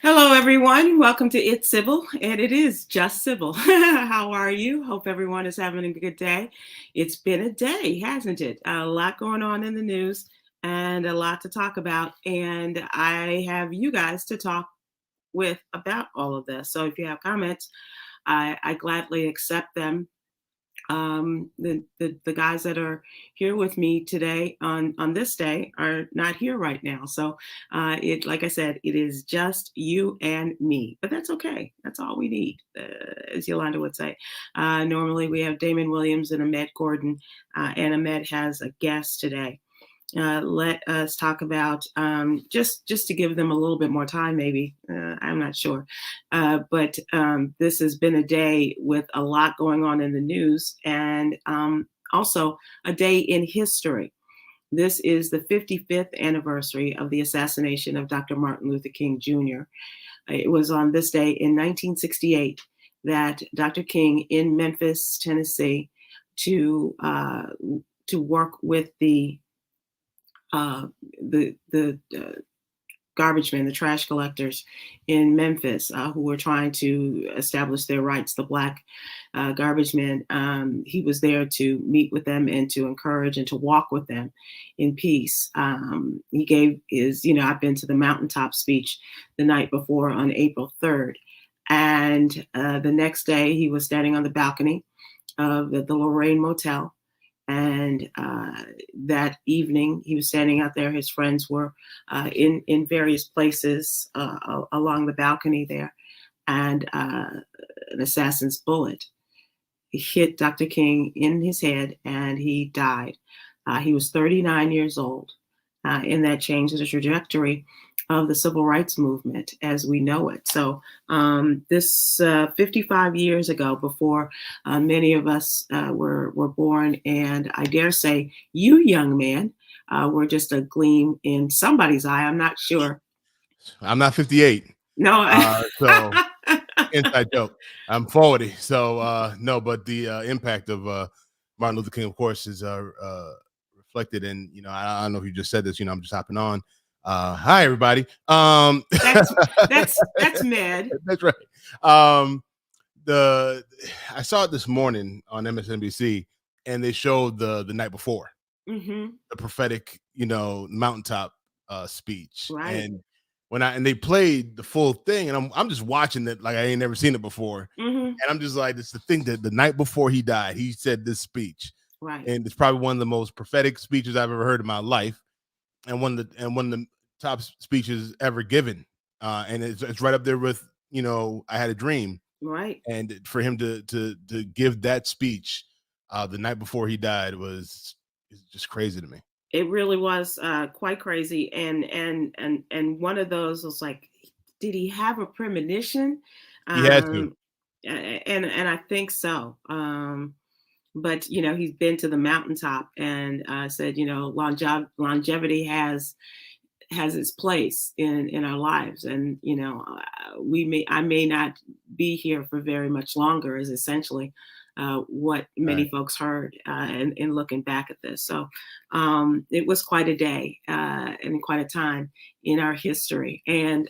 Hello, everyone. Welcome to It's Sybil, and it is just Sybil. How are you? Hope everyone is having a good day. It's been a day, hasn't it? A lot going on in the news and a lot to talk about. And I have you guys to talk with about all of this. So if you have comments, I gladly accept them. The guys that are here with me today on this day are not here right now. So it like I said, it is just you and me, but that's okay. That's all we need, as Yolanda would say. Normally we have Damon Williams and Ahmed Gordon, and Ahmed has a guest today. Let us talk about just to give them a little bit more time, maybe. I'm not sure, but this has been a day with a lot going on in the news, and also a day in history. This is the 55th anniversary of the assassination of Dr. Martin Luther King Jr. It was on this day in 1968 that Dr. King in Memphis, Tennessee, to work with uh, the garbage men, the trash collectors in Memphis, who were trying to establish their rights, the black garbage men. He was there to meet with them and to encourage and to walk with them in peace. He gave his, I've been to the mountaintop speech the night before on April 3rd. And the next day he was standing on the balcony of the Lorraine Motel. And that evening, he was standing out there. His friends were in various places along the balcony there, and an assassin's bullet hit Dr. King in his head, and he died. He was 39 years old, and that changed the trajectory of the civil rights movement as we know it. So this 55 years ago, before many of us were born, and I dare say you, young man, were just a gleam in somebody's eye. I'm not sure. I'm not 58. No. So inside joke. I'm 40. So no, but the impact of Martin Luther King, of course, is reflected in, I don't know if you just said this, I'm just hopping on. Hi everybody. That's mad. That's right. I saw it this morning on MSNBC, and they showed the night before, the prophetic, mountaintop speech. Right. And they played the full thing, and I'm just watching it like I ain't never seen it before. And I'm just like, it's the thing that the night before he died, he said this speech. Right. And it's probably one of the most prophetic speeches I've ever heard in my life, and one of the top speeches ever given. And it's right up there with, I Had a Dream. Right. And for him to give that speech the night before he died is just crazy to me. It really was quite crazy, and one of those was like, did he have a premonition? He had to. And I think so. But he's been to the mountaintop and said, longevity has its place in our lives, and I may not be here for very much longer, is essentially what many folks heard in looking back at this. So it was quite a day and quite a time in our history, and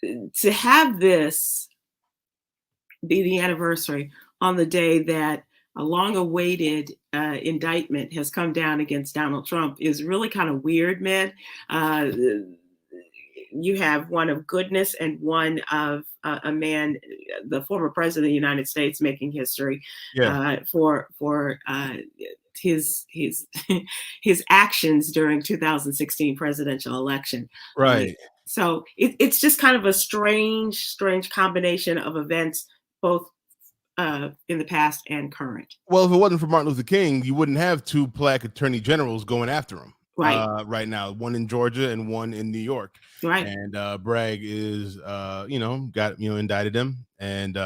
to have this be the anniversary on the day that a long-awaited indictment has come down against Donald Trump is really kind of weird, man. You have one of goodness and one of a man, the former president of the United States, making history for his his actions during 2016 presidential election. Right. So it's just kind of a strange combination of events, both in the past and current. Well, if it wasn't for Martin Luther King, you wouldn't have two black attorney generals going after him right now, one in Georgia and one in New York. Right. And Bragg is, indicted him. And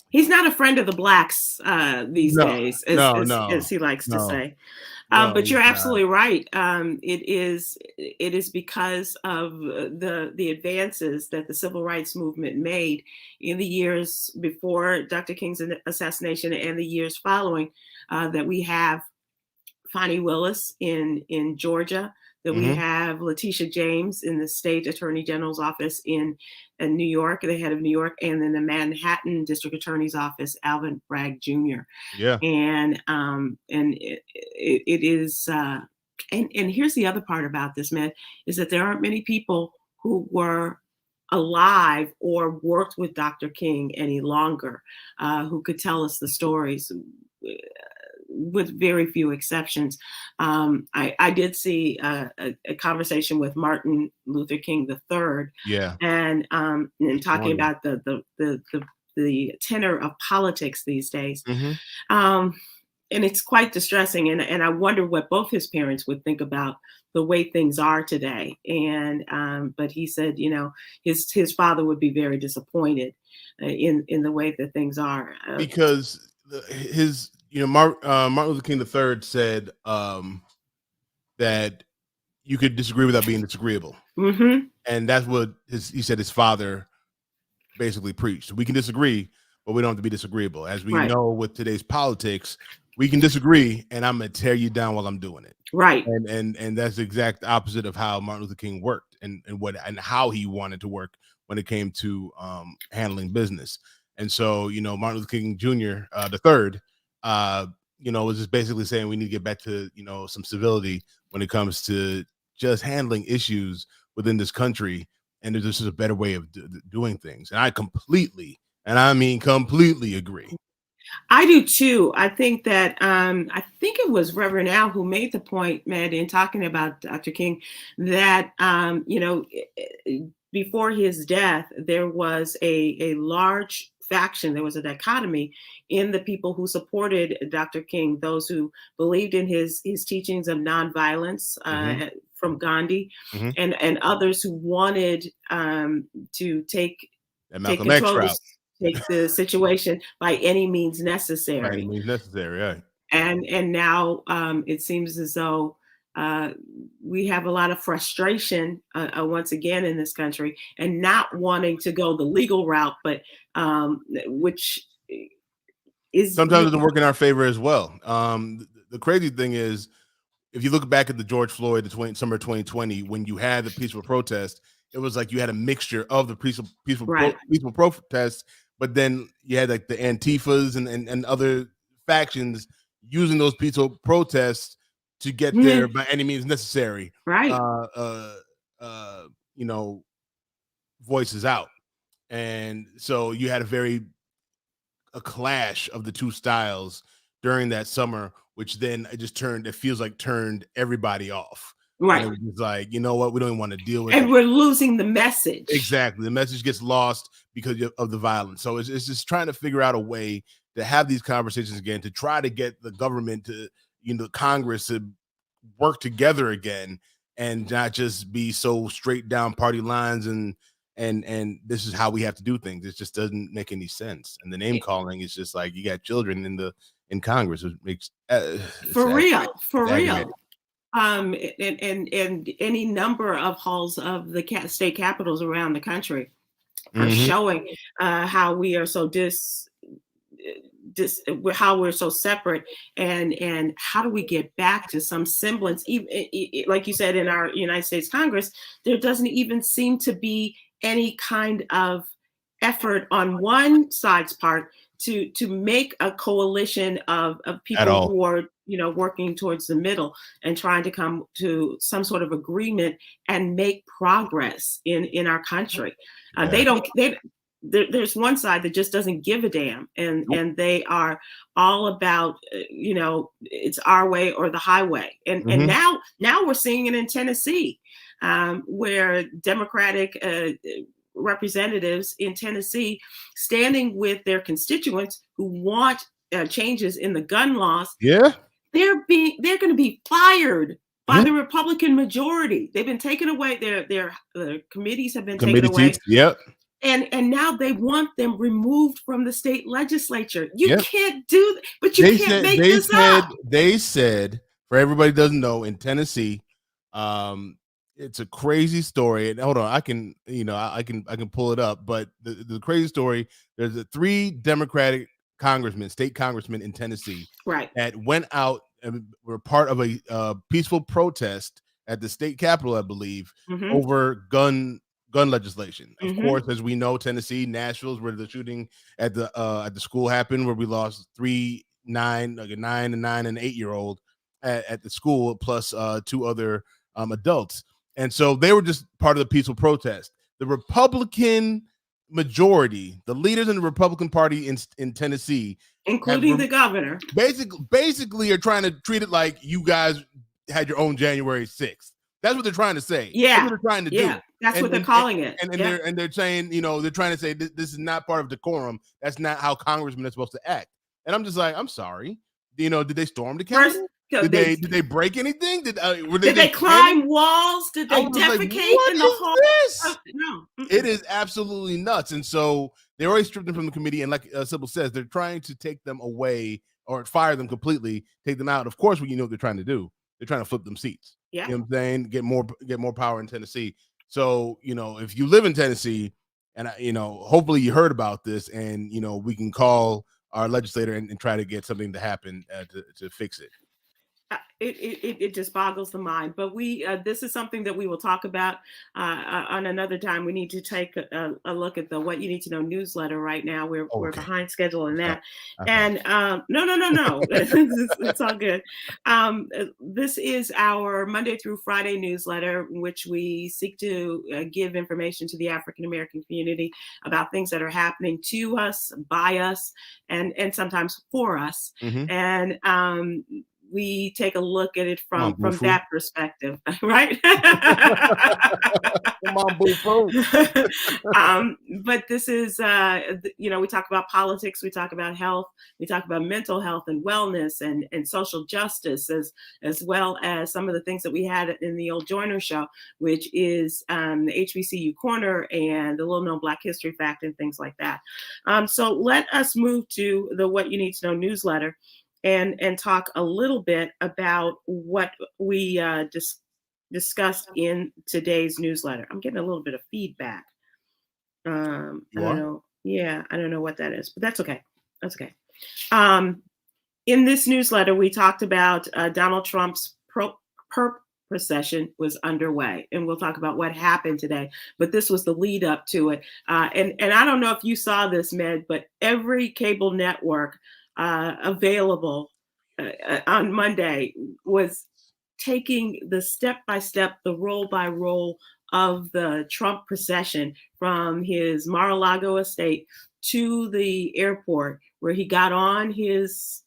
he's not a friend of the blacks these days, as he likes to say. But you're absolutely right. It is because of the advances that the civil rights movement made in the years before Dr. King's assassination and the years following that we have Fani Willis in Georgia, that we Mm-hmm. have Letitia James in the state attorney general's office in New York, the head of New York, and then the Manhattan district attorney's office, Alvin Bragg Jr. Yeah. And it is and here's the other part about this, man, is that there aren't many people who were alive or worked with Dr. King any longer who could tell us the stories, with very few exceptions. I did see a conversation with Martin Luther King III, Yeah. and talking Wonderful. about the tenor of politics these days. Mm-hmm. Um, and it's quite distressing. And I wonder what both his parents would think about the way things are today. But he said, his father would be very disappointed in the way that things are. Because his, Martin Luther King III said that you could disagree without being disagreeable, Mm-hmm. and that's what he said his father basically preached. We can disagree, but we don't have to be disagreeable. As we Right. know with today's politics, we can disagree, and I'm gonna tear you down while I'm doing it. Right. And that's the exact opposite of how Martin Luther King worked, and how he wanted to work when it came to handling business. And so, Martin Luther King Jr. The third, was just basically saying we need to get back to some civility when it comes to just handling issues within this country, and there's just a better way of doing things. And I completely, and I mean completely, agree. I do too. I think that I think it was Reverend Al who made the point, Matt, in talking about Dr. King, that before his death, there was a large faction. There was a dichotomy in the people who supported Dr. King, those who believed in his teachings of nonviolence Mm-hmm. from Gandhi, Mm-hmm. and others who wanted to take And take Malcolm X control of route. take the situation by any means By any necessary. means necessary, right? And now it seems as though we have a lot of frustration once again in this country, and not wanting to go the legal route, but which is Sometimes it doesn't work in our favor as well. The crazy thing is, if you look back at the George Floyd, summer 2020, when you had the peaceful protest, it was like you had a mixture of the right. peaceful protests, but then you had like the Antifas and other factions using those peaceful protests to get there Mhm. by any means necessary. Right. Uh, uh, uh, you know, voices out, and so you had a clash of the two styles during that summer, which then it feels like turned everybody off. And it Right. was just like, you know what, we don't even want to deal with And it. we're losing the message. Exactly. The message gets lost because of the violence. So it's just trying to figure out a way to have these conversations again, to try to get the government to, Congress to work together again, and not just be so straight down party lines and this is how we have to do things. It just doesn't make any sense. And the name calling is just like, you got children in Congress. It makes it's For aggravating. real. For It's aggravating. real. And any number of halls of the state capitals around the country are Mm-hmm. showing how we are so how we're so separate, and how do we get back to some semblance, even like you said, in our United States Congress, there doesn't even seem to be any kind of effort on one side's part to make a coalition of At people all. who are working towards the middle and trying to come to some sort of agreement and make progress in our country. Yeah. There's one side that just doesn't give a damn, and Nope. they are all about it's our way or the highway. And Mm-hmm. now we're seeing it in Tennessee, where Democratic representatives in Tennessee standing with their constituents who want changes in the gun laws. Yeah. They're going to be fired by Yeah. the Republican majority. They've been taken away. Their committees have been taken Committee away. seats. Yep. And now they want them removed from the state legislature. You Yep. can't do that, but you can't make this up. They said, for everybody who doesn't know, in Tennessee, it's a crazy story. And hold on, I can pull it up. But the crazy story, there's 3 Democratic state congressmen in Tennessee, Right. that went out and were part of a peaceful protest at the state capitol, I believe, Mm-hmm. over gun legislation. Of Mm-hmm. course, as we know, Tennessee, Nashville's where the shooting at the school happened, where we lost 9, like a 9 and 9 and 8-year-old at the school, plus 2 other adults. And so they were just part of the peaceful protest. The Republican majority, the leaders in the Republican Party in Tennessee, Including the governor, basically are trying to treat it like you guys had your own January 6th. That's what they're trying to say. That's yeah, what they're trying to yeah, do. that's what they're calling it. And Yeah. they're saying, they're trying to say this is not part of decorum. That's not how congressmen are supposed to act. And I'm just like, I'm sorry. Did they storm the Capitol? Did they break anything? Did they climb walls? Did they defecate in the hall? This? No. It is absolutely nuts. And so they already stripped them from the committee. And like Sybil says, they're trying to take them away or fire them completely, take them out. Of course, what they're trying to do. They're trying to flip them seats. Yeah. You know what I'm saying? Get more power in Tennessee. So, if you live in Tennessee and, hopefully you heard about this and, we can call our legislator and try to get something to happen to fix it. It just boggles the mind, but this is something that we will talk about on another time. We need to take a look at the What You Need to Know newsletter right now. We're behind schedule in that. Okay. And no, it's all good. This is our Monday through Friday newsletter, in which we seek to give information to the African American community about things that are happening to us, by us, and sometimes for us. Mm-hmm. And we take a look at it from that perspective, right? But this is, we talk about politics, we talk about health, we talk about mental health and wellness and social justice, as well as some of the things that we had in the old Joyner show, which is the HBCU Corner and the Little Known Black History Fact and things like that. So let us move to the What You Need to Know newsletter. And talk a little bit about what we discussed in today's newsletter. I'm getting a little bit of feedback. I don't know. Yeah, I don't know what that is, but that's okay. That's okay. In this newsletter, we talked about Donald Trump's perp procession was underway, and we'll talk about what happened today. But this was the lead up to it. And I don't know if you saw this, Med, but every cable network available on Monday was taking the step-by-step, the roll-by-roll of the Trump procession from his Mar-a-Lago estate to the airport, where he got on his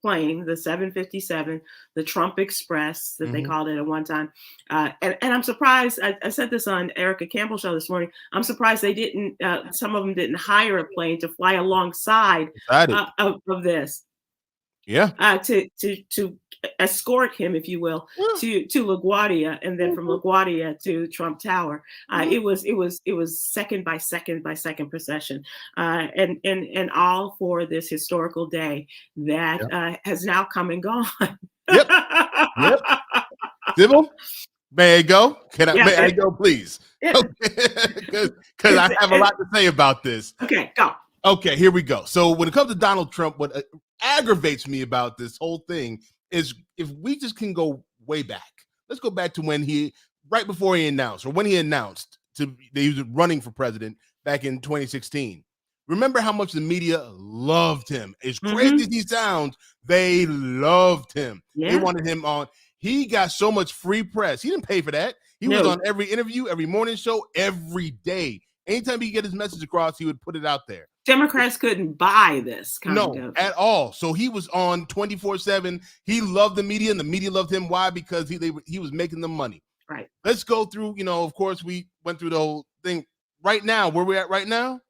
plane, the 757, the Trump Express that they called it at one time. And I'm surprised, I said this on Erica Campbell's show this morning, I'm surprised they didn't, some of them didn't hire a plane to fly alongside of this. Yeah. To escort him, if you will, to LaGuardia, and then from LaGuardia to Trump Tower. It was second by second by second procession, and all for this historical day that has now come and gone. Yep. Sybil, may I go? May I go, please? Because I have a lot to say about this. Okay, go. Okay, here we go. So when it comes to Donald Trump, what aggravates me about this whole thing is if we just can go way back. Let's go back to right before he announced, or when he announced that he was running for president back in 2016. Remember how much the media loved him. As crazy as he sounds, they loved him. Yeah. They wanted him on. He got so much free press. He didn't pay for that. He was on every interview, every morning show, every day. Anytime he could get his message across, he would put it out there. Democrats couldn't buy this kind of. At all. So he was on 24/7. He loved the media, and the media loved him. Why? Because he was making them money. Right. Let's go through, of course, we went through the whole thing. Right now, where we're at right now,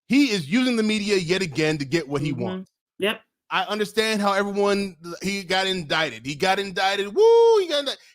he is using the media yet again to get what he wants. Yep. I understand how he got indicted. He got indicted. Woo!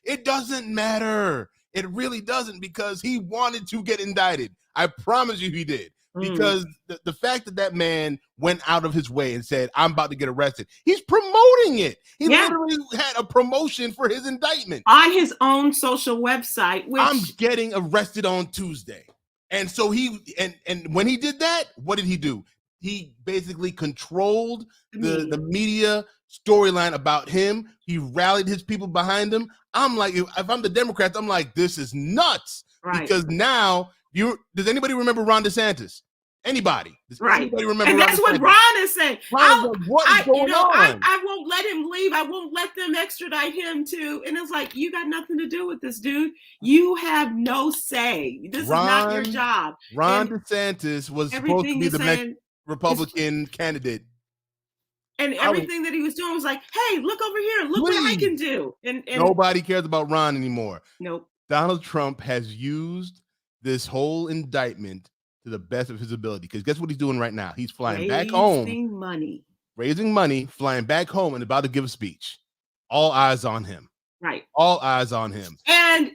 It doesn't matter. It really doesn't, because he wanted to get indicted. I promise you he did. Because the fact that man went out of his way and said, I'm about to get arrested, he's promoting it. He literally had a promotion for his indictment. On his own social website. I'm getting arrested on Tuesday. And so and when he did that, what did he do? he basically controlled the media storyline about him. He rallied his people behind him. I'm like, if I'm the Democrats, I'm like, this is nuts. Right. Because now does anybody remember Ron DeSantis? Anybody? Does anybody remember? And that's what Ron is saying. Ron's like, what is going on? I won't let him leave. I won't let them extradite him too. And it's like, you got nothing to do with this, dude. You have no say. This is not your job. Ron DeSantis was supposed to be the next Republican candidate. And everything that he was doing was like, hey, look over here. Look what I can do. And nobody cares about Ron anymore. Nope. Donald Trump has used this whole indictment to the best of his ability, because guess what he's doing right now? He's flying back home, raising money, flying back home, and about to give a speech. All eyes on him. Right. All eyes on him. And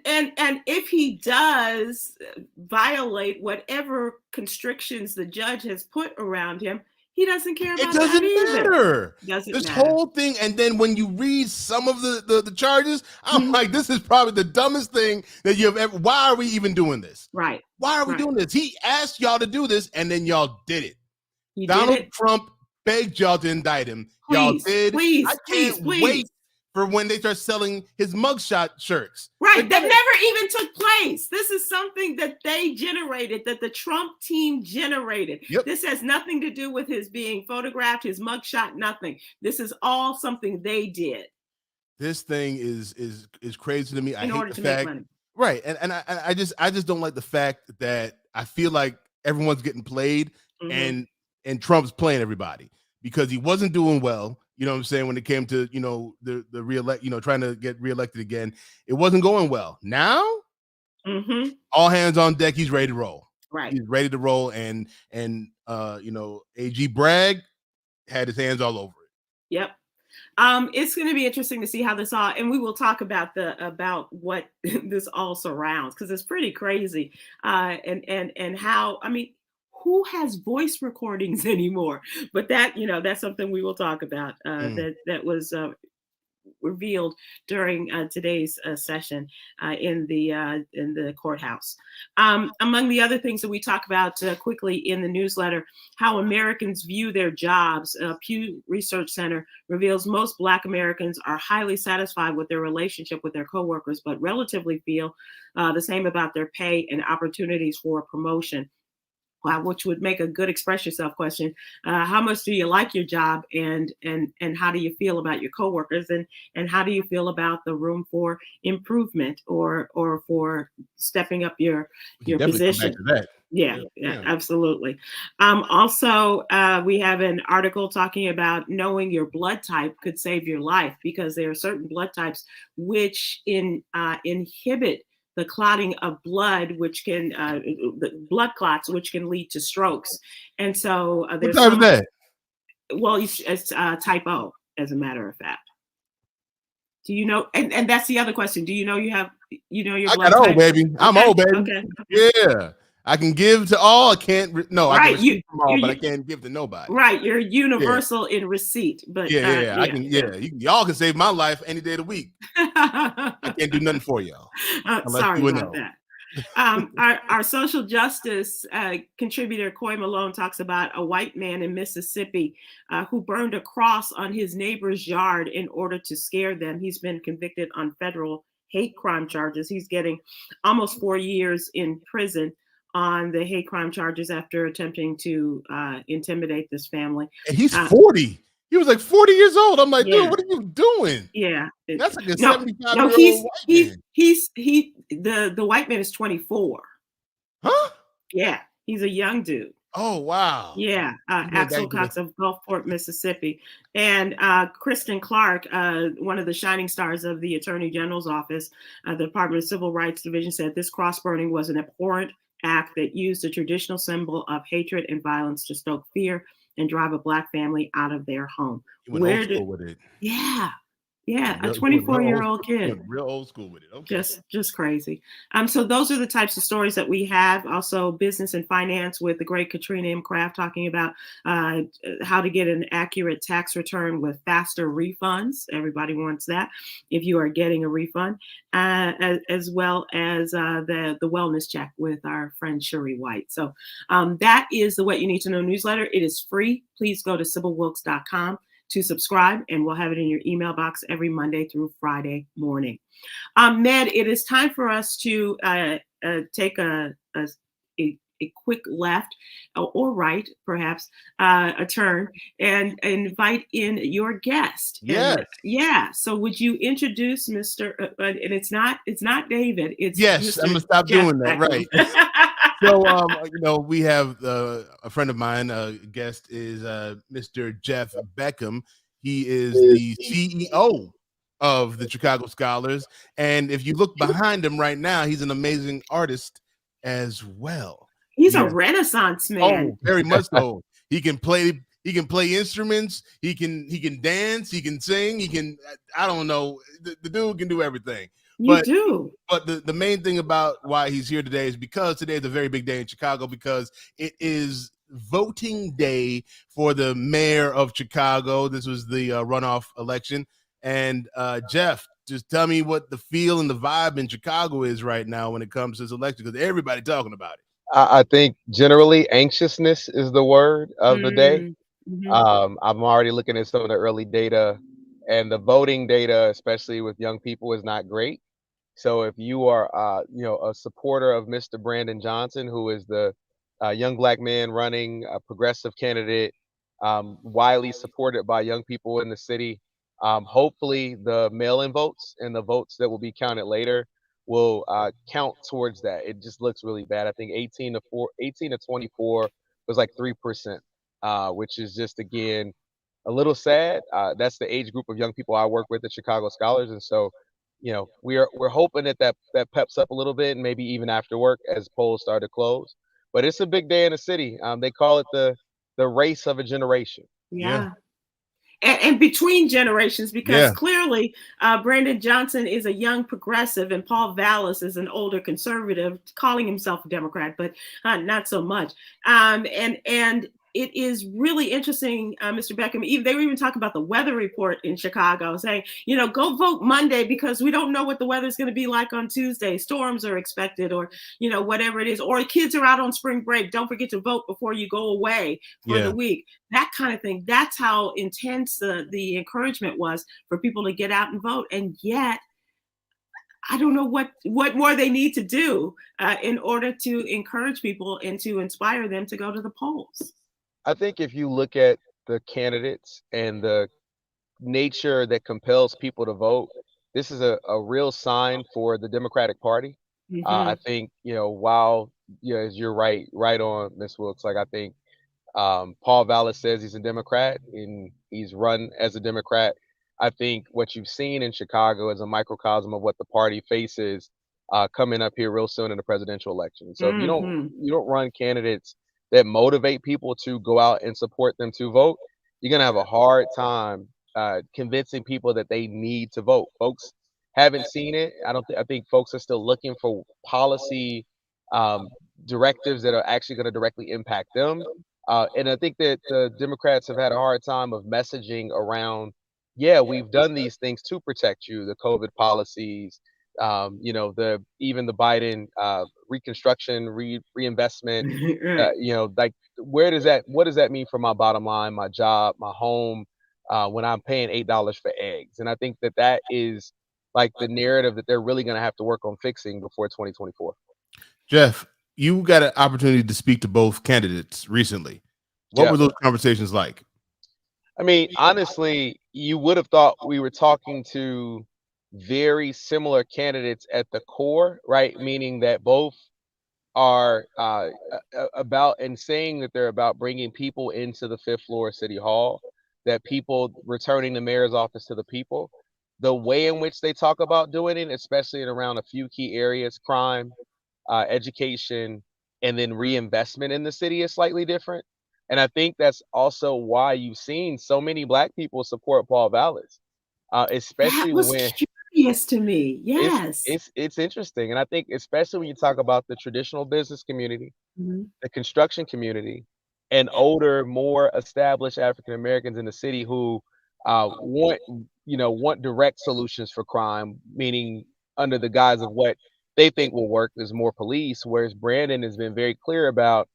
if he does violate whatever constrictions the judge has put around him, he doesn't care about that either. It doesn't matter. This whole thing, and then when you read some of the charges, I'm like, this is probably the dumbest thing that you have ever. Why are we even doing this? Right. Why are we doing this? He asked y'all to do this, and then y'all did it. Donald Trump begged y'all to indict him. Y'all did. I can't wait for when they start selling his mugshot shirts. Right. That never even took place. This is something that they generated, that the Trump team generated. Yep. This has nothing to do with his being photographed, his mugshot, nothing. This is all something they did. This thing is crazy to me. I hate the fact. Make money. Right. And I just don't like the fact that I feel like everyone's getting played and Trump's playing everybody, because he wasn't doing well. You know what I'm saying? When it came to, the reelect, trying to get reelected again, it wasn't going well. Now, all hands on deck. He's ready to roll. Right. He's ready to roll. And AG Bragg had his hands all over it. Yep. It's going to be interesting to see how this all, and we will talk about what this all surrounds, because it's pretty crazy. And how, I mean, who has voice recordings anymore? But that's something we will talk about. That was revealed during today's session in the courthouse. Among the other things that we talk about quickly in the newsletter, how Americans view their jobs. Pew Research Center reveals most Black Americans are highly satisfied with their relationship with their coworkers, but relatively feel the same about their pay and opportunities for promotion. Which would make a good express yourself question. How much do you like your job, and how do you feel about your coworkers, and how do you feel about the room for improvement or for stepping up your position? Yeah, absolutely. Also, we have an article talking about knowing your blood type could save your life, because there are certain blood types which inhibit the clotting of blood, which can the blood clots, which can lead to strokes. And so there's what type of that? Well, it's type O, as a matter of fact. Do you know? And that's the other question. Do you know your blood type? I got O, baby. Okay. I'm O, baby. Okay. Yeah. I can give to all. I can't. No, right. I can receive from all, but I can't give to nobody. Right. You're universal in receipt. But I can. Y'all can save my life any day of the week. I can't do nothing for y'all. Sorry about that. Our social justice contributor Coy Malone talks about a white man in Mississippi who burned a cross on his neighbor's yard in order to scare them. He's been convicted on federal hate crime charges. He's getting almost 4 years in prison on the hate crime charges after attempting to intimidate this family. And he's 40. He was like 40 years old. I'm like, dude, what are you doing? Yeah. That's like a 75-year-old white man. The white man is 24. Huh? Yeah. He's a young dude. Oh, wow. Yeah. Axel Cox of Gulfport, Mississippi. And Kristen Clark, one of the shining stars of the Attorney General's office, the Department of Civil Rights Division, said this cross burning was an abhorrent act that used a traditional symbol of hatred and violence to stoke fear and drive a Black family out of their home. With it. Yeah. Yeah, a He went real old 24-year-old school. He kid. went real old school with it. Okay. Just crazy. So those are the types of stories that we have. Also, business and finance with the great Katrina M. Kraft talking about how to get an accurate tax return with faster refunds. Everybody wants that if you are getting a refund, as well as the wellness check with our friend Shuri White. So that is the What You Need to Know newsletter. It is free. Please go to SybilWilkes.com to subscribe, and we'll have it in your email box every Monday through Friday morning. Ned, it is time for us to take a quick left or right, perhaps a turn, and invite in your guest. Yes. And yeah, so would you introduce Mr. And it's not David, it's Yes. I'm Mr. gonna stop Jeff doing that. Beckham. Right. So, we have a friend of mine. Guest is Mr. Jeff Beckham. He is the CEO of the Chicago Scholars, and if you look behind him right now, he's an amazing artist as well. He's a Yeah. Renaissance man. Oh, very much so. He can play. He can play instruments. He can dance. He can sing. He can. I don't know. The dude can do everything. You But do. the main thing about why he's here today is because today is a very big day in Chicago, because it is voting day for the mayor of Chicago. This was the runoff election. And Jeff, just tell me what the feel and the vibe in Chicago is right now when it comes to this election, because everybody talking about it. I think generally anxiousness is the word of the day. Mm, mhm. I'm already looking at some of the early data, and the voting data, especially with young people, is not great. So if you are, a supporter of Mr. Brandon Johnson, who is the young black man running a progressive candidate, widely supported by young people in the city, hopefully the mail-in votes and the votes that will be counted later will count towards that. It just looks really bad. I think 18 to 24 was like 3%, which is just again a little sad. That's the age group of young people I work with at Chicago Scholars, and so we're hoping that peps up a little bit, and maybe even after work as polls start to close. But it's a big day in the city. They call it the race of a generation. Yeah. Yeah. And between generations, because Yeah. clearly Brandon Johnson is a young progressive and Paul Vallis is an older conservative, calling himself a Democrat, but not so much. And it is really interesting, Mr. Beckham. They were even talking about the weather report in Chicago, saying, go vote Monday because we don't know what the weather's going to be like on Tuesday. Storms are expected, or whatever it is, or kids are out on spring break. Don't forget to vote before you go away for the Yeah. week. That kind of thing. That's how intense the encouragement was for people to get out and vote. And yet, I don't know what more they need to do in order to encourage people and to inspire them to go to the polls. I think if you look at the candidates and the nature that compels people to vote, this is a real sign for the Democratic Party. I Hmm. think, while, as you're right on, Miss Wilkes, like I think Paul Vallis says he's a Democrat and he's run as a Democrat. I think what you've seen in Chicago is a microcosm of what the party faces coming up here real soon in the presidential election. So if Hmm. you don't run candidates that motivate people to go out and support them to vote, you're gonna have a hard time convincing people that they need to vote. Folks haven't seen it. I think folks are still looking for policy um, directives that are actually going to directly impact them. And I think that the Democrats have had a hard time of messaging around, yeah, we've done these things to protect you, the COVID policies, the even the Biden reconstruction, reinvestment, Right. like what does that mean for my bottom line, my job, my home, when I'm paying $8 for eggs? And I think that is like the narrative that they're really going to have to work on fixing before 2024. Jeff, you got an opportunity to speak to both candidates recently. What were Jeff. those conversations like? I mean, honestly, you would have thought we were talking to very similar candidates at the core, right? Meaning that both are about and saying that they're about bringing people into the fifth floor of City Hall, that people returning the mayor's office to the people. The way in which they talk about doing it, especially in around a few key areas, crime, education, and then reinvestment in the city is slightly different. And I think that's also why you've seen so many black people support Paul Vallis. That especially was when curious to me. it's Yes. it's interesting, and I think especially when you talk about the traditional business community, Mhm. the construction community, and older, more established African Americans in the city who want want direct solutions for crime, meaning under the guise of what they think will work is more police, whereas Brandon has been very clear about,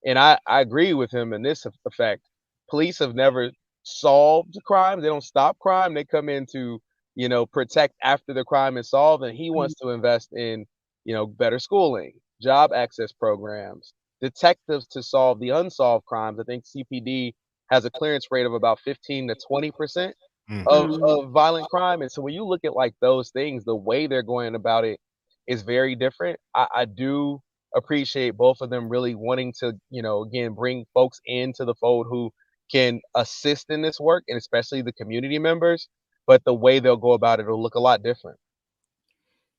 and I agree with him in this effect. Police have never solved crime. They don't stop crime. They come in to, protect after the crime is solved. And he Mhm. wants to invest in, better schooling, job access programs, detectives to solve the unsolved crimes. I think CPD has a clearance rate of about 15 to 20% Mm. Mhm. of violent crime. And so when you look at like those things, the way they're going about it is very different. I do appreciate both of them really wanting to, again, bring folks into the fold who can assist in this work, and especially the community members. But the way they'll go about it will look a lot different.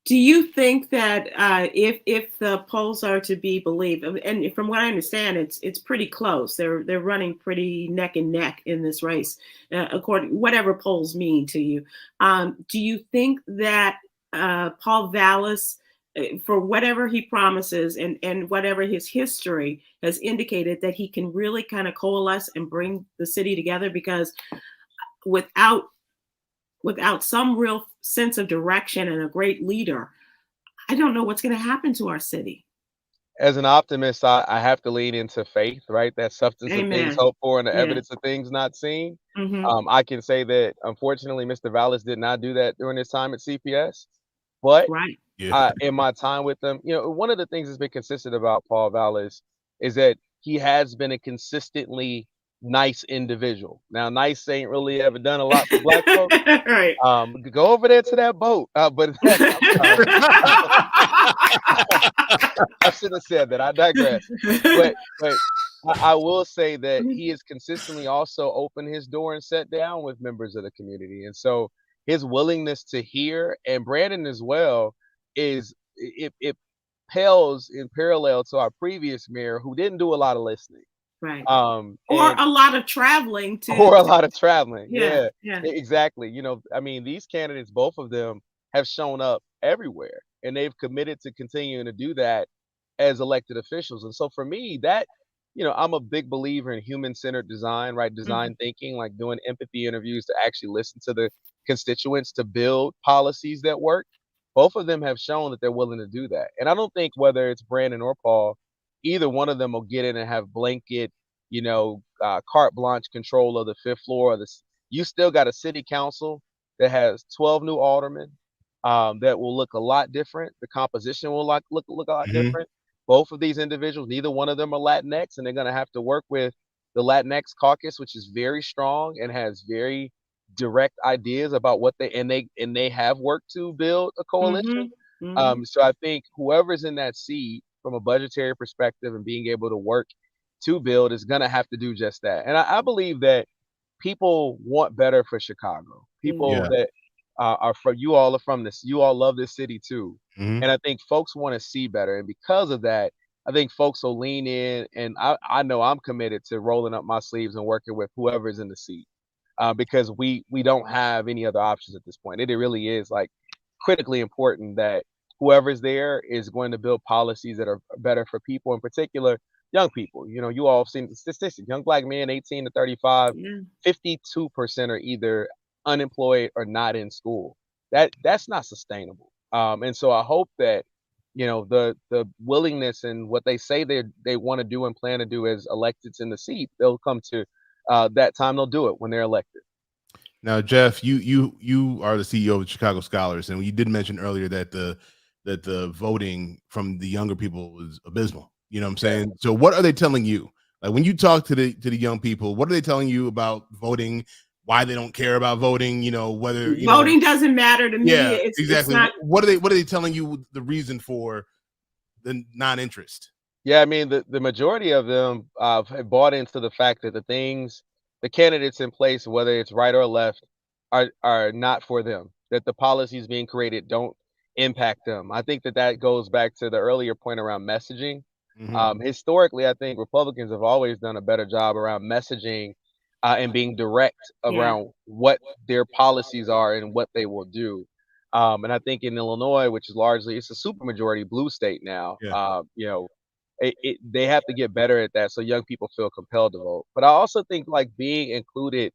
Do you think that if the polls are to be believed, and from what I understand, it's pretty close. They're running pretty neck and neck in this race, according whatever polls mean to you. Do you think that Paul Vallis, for whatever he promises and whatever his history has indicated, that he can really kind of coalesce and bring the city together? Because without some real sense of direction and a great leader, I don't know what's going to happen to our city. As an optimist, I have to lean into faith, right? That substance of things Amen. hoped for and the Yeah. evidence of things not seen. Hmm. I can say that unfortunately, Mr. Vallis did not do that during his time at CPS. But Right. Yeah. in my time with them, one of the things that's been consistent about Paul Vallis is that he has been a consistently nice individual. Now, nice ain't really ever done a lot for black folks. Right. Go over there to that boat. But I'm sorry. I shouldn't have said that. I digress. But I will say that he has consistently also opened his door and sat down with members of the community, and so his willingness to hear, and Brandon as well, is it pales in parallel to our previous mayor who didn't do a lot of listening. Right. Or And a lot of traveling or a to lot of traveling. yeah, Yeah, yeah. exactly. I mean, these candidates, both of them, have shown up everywhere, and they've committed to continuing to do that as elected officials. And so for me, I'm a big believer in human-centered design, right? Mhm. Design thinking, like doing empathy interviews to actually listen to the constituents to build policies that work. Both of them have shown that they're willing to do that. And I don't think whether it's Brandon or Paul, either one of them will get in and have blanket carte blanche control of the fifth floor of this. You still got a city council that has 12 new aldermen that will look a lot different. The composition will look a lot Mhm. different. Both of these individuals, neither one of them are Latinx, and they're going to have to work with the Latinx caucus, which is very strong and has very direct ideas about what they have worked to build a coalition. Mhm. Mhm. So I think whoever's in that seat from a budgetary perspective and being able to work to build is going to have to do just that. And I believe that people want better for Chicago. People Yeah. Mhm. that are from you all are from this. You all love this city too. Mhm. And I think folks want to see better. And because of that, I think folks will lean in. And I know I'm committed to rolling up my sleeves and working with whoever's in the seat because we don't have any other options at this point. It really is like critically important that whoever's there is going to build policies that are better for people, in particular young people. You all have seen the statistics. Young black men 18 to 35, Yeah. 52% are either unemployed or not in school. That's not sustainable. And so I hope that the willingness and what they say they want to do and plan to do as electeds in the seat, they'll come to that time they'll do it when they're elected. Now, Jeff, you are the CEO of the Chicago Scholars, and you did mention earlier that the voting from the younger people was abysmal. You know what I'm Yeah. saying? So, what are they telling you? Like when you talk to the young people, what are they telling you about voting? Why they don't care about voting? Whether Voting doesn't matter to me. yeah, It's exactly. not. What are they telling you the reason for the non-interest? Yeah, I mean, the majority of them have bought into the fact that the candidates in place, whether it's right or left, are not for them. That the policies being created don't impact them. I think that goes back to the earlier point around messaging. Mhm. Historically, I think Republicans have always done a better job around messaging and being direct Yeah. around what their policies are and what they will do. And I think in Illinois, which is largely it's a supermajority blue state now, Yeah. they have to get better at that so young people feel compelled to vote. But I also think like being included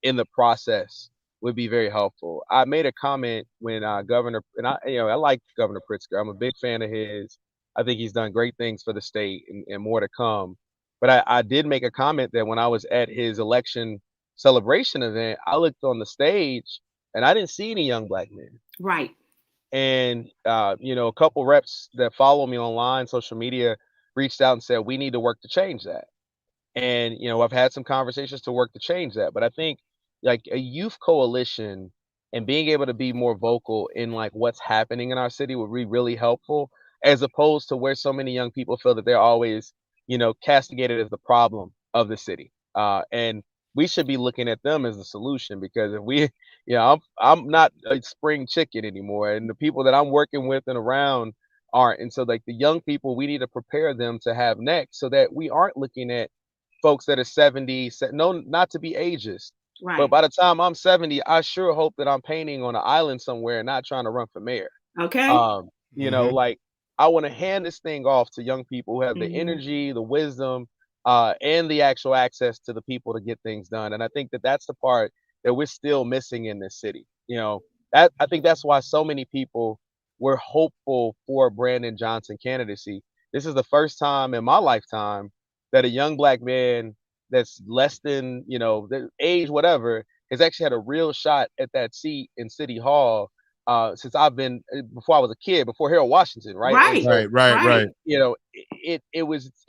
in the process would be very helpful. I made a comment when Governor and I like Governor Pritzker. I'm a big fan of his. I think he's done great things for the state and more to come. But I did make a comment that when I was at his election celebration event, I looked on the stage and I didn't see any young black men. Right. And a couple reps that follow me online, social media, reached out and said we need to work to change that. And I've had some conversations to work to change that. But I think like a youth coalition and being able to be more vocal in like what's happening in our city would be really helpful, as opposed to where so many young people feel that they're always, castigated as the problem of the city. And we should be looking at them as the solution, because if we, I'm not a spring chicken anymore, and the people that I'm working with and around aren't. And so like the young people, we need to prepare them to have next, so that we aren't looking at folks that are 70, no, not to be ageist, but Right. by the time I'm 70, I sure hope that I'm painting on an island somewhere and not trying to run for mayor. Okay. Mhm. Like I want to hand this thing off to young people who have the Hmm. energy, the wisdom, and the actual access to the people to get things done. And I think that that's the part that we're still missing in this city. That I think that's why so many people were hopeful for Brandon Johnson candidacy. This is the first time in my lifetime that a young black man that's less than, the age, whatever, has actually had a real shot at that seat in City Hall since I've been before I was a kid, before Harold Washington, right? And Right. so, Right, right, Right. right. it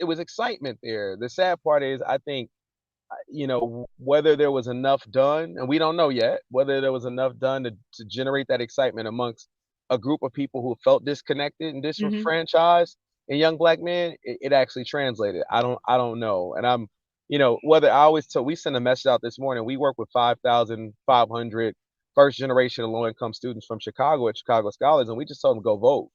was excitement there. The sad part is, I think, whether there was enough done, and we don't know yet, whether there was enough done to generate that excitement amongst a group of people who felt disconnected and Hmm. disenfranchised in young black men, it actually translated. I don't know. And whether I always tell, we sent a message out this morning. We work with 5,500 first generation low income students from Chicago at Chicago Scholars, and we just told them go vote.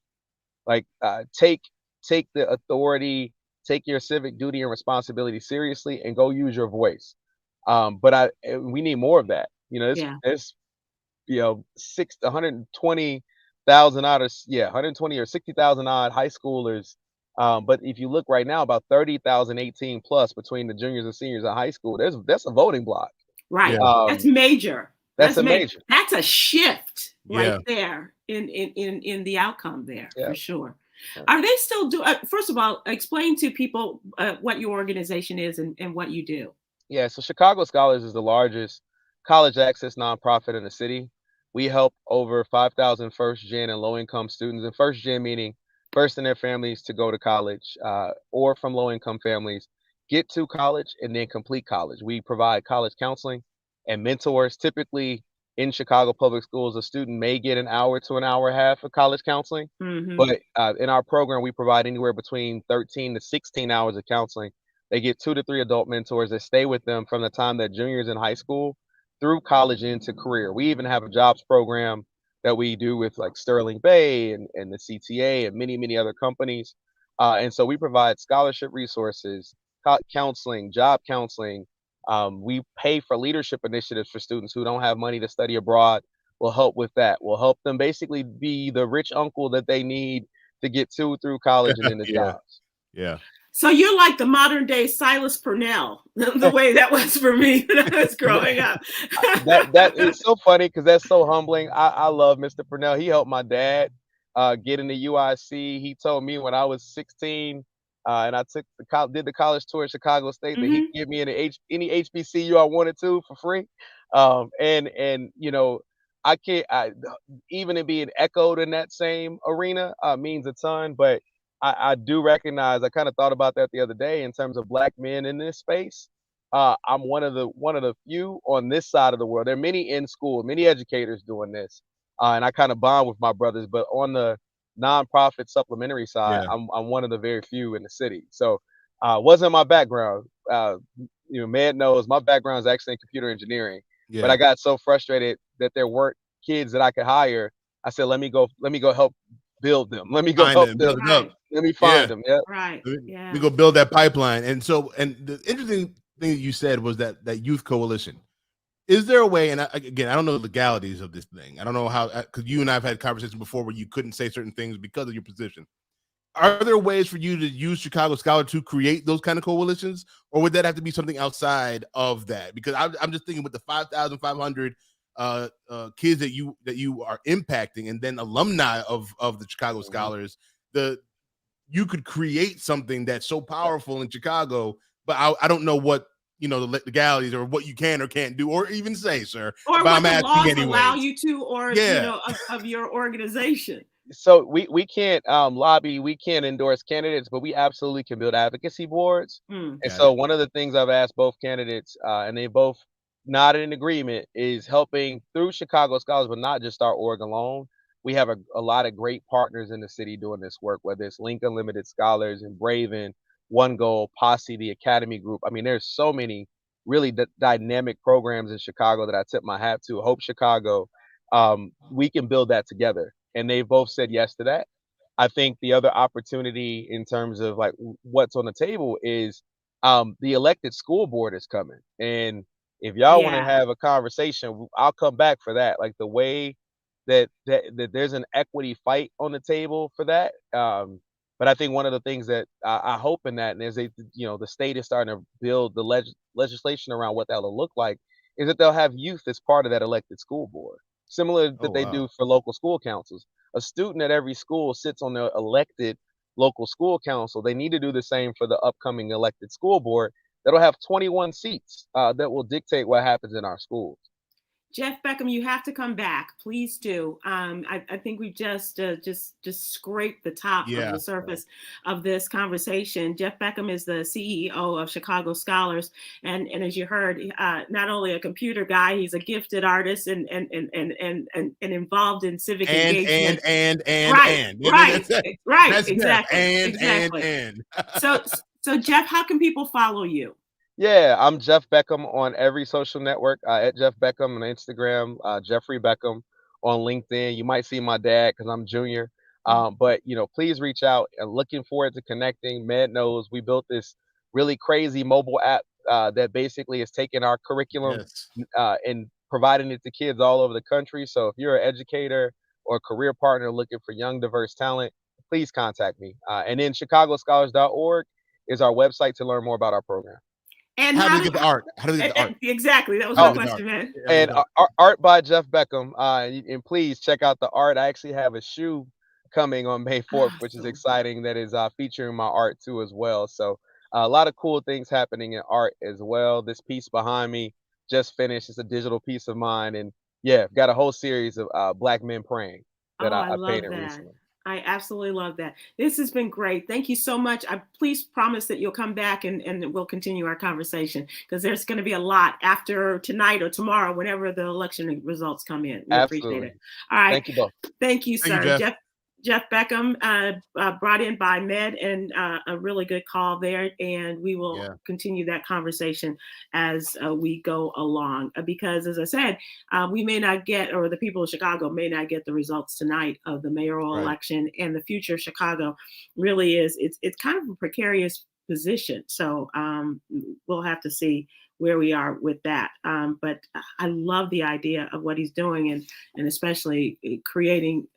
Like, take the authority, take your civic duty and responsibility seriously, and go use your voice. But we need more of that. Yeah. It's 120,000 odd, or 120 or 60,000 odd high schoolers. But if you look right now, about 30,000 18 plus between the juniors and seniors in high school. That's a voting block. Right. Yeah, That's Um, major. that's That's a major. major. That's a shift right yeah. there in the outcome there Yeah. for sure. Yeah. Are they still do? First of all, explain to people what your organization is and what you do. Yeah, so Chicago Scholars is the largest college access nonprofit in the city. We help over 5,000 first gen and low income students, and first gen meaning first in their families to go to college, or from low income families get to college and then complete college. We provide college counseling and mentors. Typically in Chicago public schools, a student may get an hour to an hour and a half of college counseling, Hmm. but in our program, we provide anywhere between 13 to 16 hours of counseling. They get 2 to 3 adult mentors that stay with them from the time they're juniors in high school through college into career. We even have a jobs program that we do with like Sterling Bay and the CTA and many, many other companies. And so we provide scholarship resources, counseling, job counseling. We pay for leadership initiatives for students who don't have money to study abroad. We'll help with that. We'll help them basically be the rich uncle that they need to get to through college and into Yeah, jobs. yeah. So you're like the modern day Silas Purnell, the way that was for me when I was growing up. That is so funny because that's so humbling. I love Mr. Purnell. He helped my dad get into UIC. He told me when I was 16 and I did the college tour at Chicago State that he'd Hmm. give me any HBCU I wanted to for free. And I can't even it being echoed in that same arena means a ton. But I do recognize, I kind of thought about that the other day in terms of black men in this space. I'm one of the few on this side of the world. There are many in school, many educators doing this, and I kind of bond with my brothers. But on the nonprofit supplementary side, Yeah, I'm one of the very few in the city. So, wasn't my background. Med knows my background is actually in computer engineering, but yeah. I got so frustrated that there weren't kids that I could hire. I said, let me go help build them. Let me go Find it help and them. build it up. Right. Let me Yeah. find them. Yeah. Right. We Yeah. go build that pipeline. And so, and the interesting thing that you said was that youth coalition. Is there a way, and again, I don't know the legalities of this thing. I don't know how, because you and I have had conversations before where you couldn't say certain things because of your position. Are there ways for you to use Chicago Scholar to create those kind of coalitions, or would that have to be something outside of that? Because I'm just thinking with the 5,500 kids that you are impacting, and then alumni of the Chicago Scholars, you could create something that's so powerful in Chicago. But I don't know what the legalities or what you can or can't do, or even say, sir. Or but what I'm the asking laws anyways. allow you to, or Yeah. of your organization. So we can't lobby, we can't endorse candidates, but we absolutely can build advocacy boards. And Got so it. one of the things I've asked both candidates, and they both nodded in agreement, is helping through Chicago Scholars, but not just our org alone. We have a lot of great partners in the city doing this work, whether it's Link Unlimited Scholars and Braven, One Goal, Posse, the Academy Group. I mean, there's so many really dynamic programs in Chicago that I tip my hat to. Hope Chicago. We can build that together. And they both said yes to that. I think the other opportunity in terms of like what's on the table is the elected school board is coming. And if y'all want to Yeah. have a conversation, I'll come back for that. Like the way that there's an equity fight on the table for that. But I think one of the things that I hope in that, and as the state is starting to build the legislation around what that'll look like, is that they'll have youth as part of that elected school board, similar Oh, that they wow. do for local school councils. A student at every school sits on the elected local school council. They need to do the same for the upcoming elected school board that'll have 21 seats that will dictate what happens in our schools. Jeff Beckham, you have to come back. Please do. I think we've just scraped the top of the surface of this conversation. Jeff Beckham is the CEO of Chicago Scholars, and as you heard, not only a computer guy, he's a gifted artist and involved in civic engagement. Right. Exactly. So Jeff, how can people follow you? Yeah, I'm Jeff Beckham on every social network, at Jeff Beckham on Instagram, Jeffrey Beckham on LinkedIn. You might see my dad because I'm junior. But please reach out, and looking forward to connecting. Med knows we built this really crazy mobile app that basically is taking our curriculum and providing it to kids all over the country. So if you're an educator or a career partner looking for young, diverse talent, please contact me. And then chicagoscholars.org is our website to learn more about our program. And how do they get the art? How do they get the art? Exactly. That was my question, man. And art by Jeff Beckham. And please check out the art. I actually have a shoe coming on May 4th, which is exciting. That is featuring my art too as well. So a lot of cool things happening in art as well. This piece behind me just finished. It's a digital piece of mine. And yeah, I've got a whole series of Black men praying that I love painted that. recently. I absolutely love that. This has been great. Thank you so much. Please promise that you'll come back and we'll continue our conversation, because there's going to be a lot after tonight or tomorrow, whenever the election results come in. We appreciate it. All right. Thank you both. Thank you, sir. Thank you, Jeff Beckham, brought in by Med, and a really good call there. And we will continue that conversation as we go along, because as I said, we may not get, or the people of Chicago may not get the results tonight of the mayoral election, and the future of Chicago really it's kind of a precarious position. So we'll have to see where we are with that. But I love the idea of what he's doing, and especially creating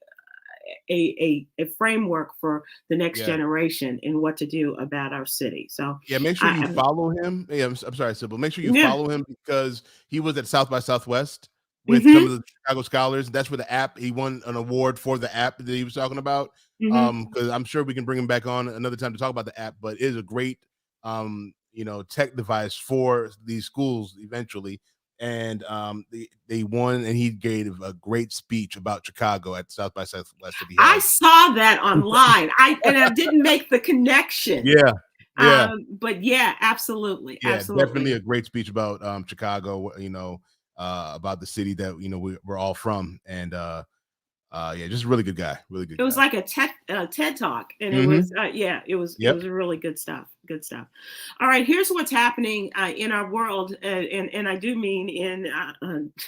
a framework for the next generation and what to do about our city. So make sure you follow him. I'm sorry, Sybil. Make sure you follow him, because he was at South by Southwest with some of the Chicago Scholars. That's where the app, he won an award for the app that he was talking about. Because I'm sure we can bring him back on another time to talk about the app, but it is a great tech device for these schools eventually. And they won, and he gave a great speech about Chicago at South by Southwest. I saw that online. I didn't make the connection. But yeah, absolutely. Definitely a great speech about Chicago. About the city that we're all from, and just a really good guy. Really good. It was like a TED talk, and it was it was really good stuff. Good stuff. All right, here's what's happening in our world, and I do mean in.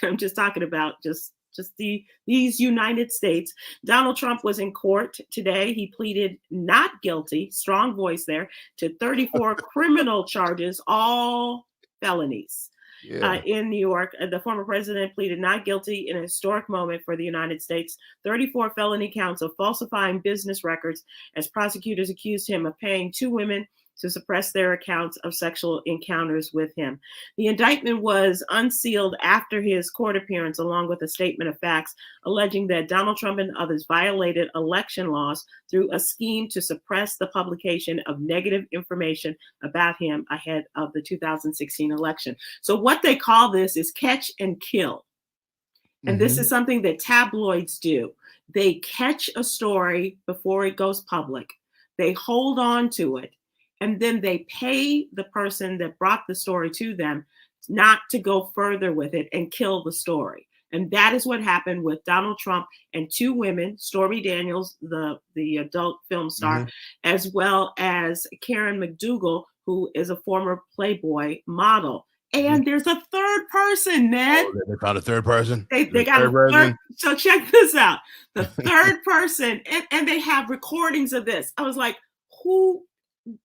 I'm just talking about just these United States. Donald Trump was in court today. He pleaded not guilty, strong voice there, to 34 criminal charges, all felonies. Yeah. In New York. The former president pleaded not guilty in a historic moment for the United States. 34 felony counts of falsifying business records as prosecutors accused him of paying 2 women to suppress their accounts of sexual encounters with him. The indictment was unsealed after his court appearance, along with a statement of facts alleging that Donald Trump and others violated election laws through a scheme to suppress the publication of negative information about him ahead of the 2016 election. So what they call this is catch and kill. And this is something that tabloids do. They catch a story before it goes public. They hold on to it. And then they pay the person that brought the story to them not to go further with it and kill the story. And that is what happened with Donald Trump and 2 women, Stormy Daniels, the adult film star, as well as Karen McDougal, who is a former Playboy model. And there's a third person, man. Oh, they found a third person? They got a third. So check this out. The third person, and they have recordings of this. I was like, who?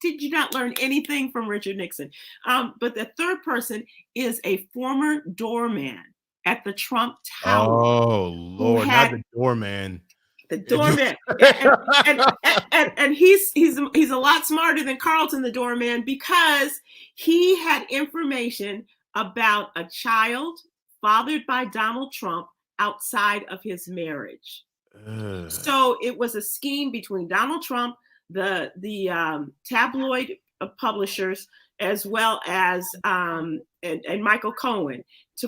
Did you not learn anything from Richard Nixon? But the third person is a former doorman at the Trump Tower. Oh, Lord, not the doorman. The doorman. and he's a lot smarter than Carlton, the doorman, because he had information about a child fathered by Donald Trump outside of his marriage. So it was a scheme between Donald Trump, the tabloid publishers, as well as and Michael Cohen,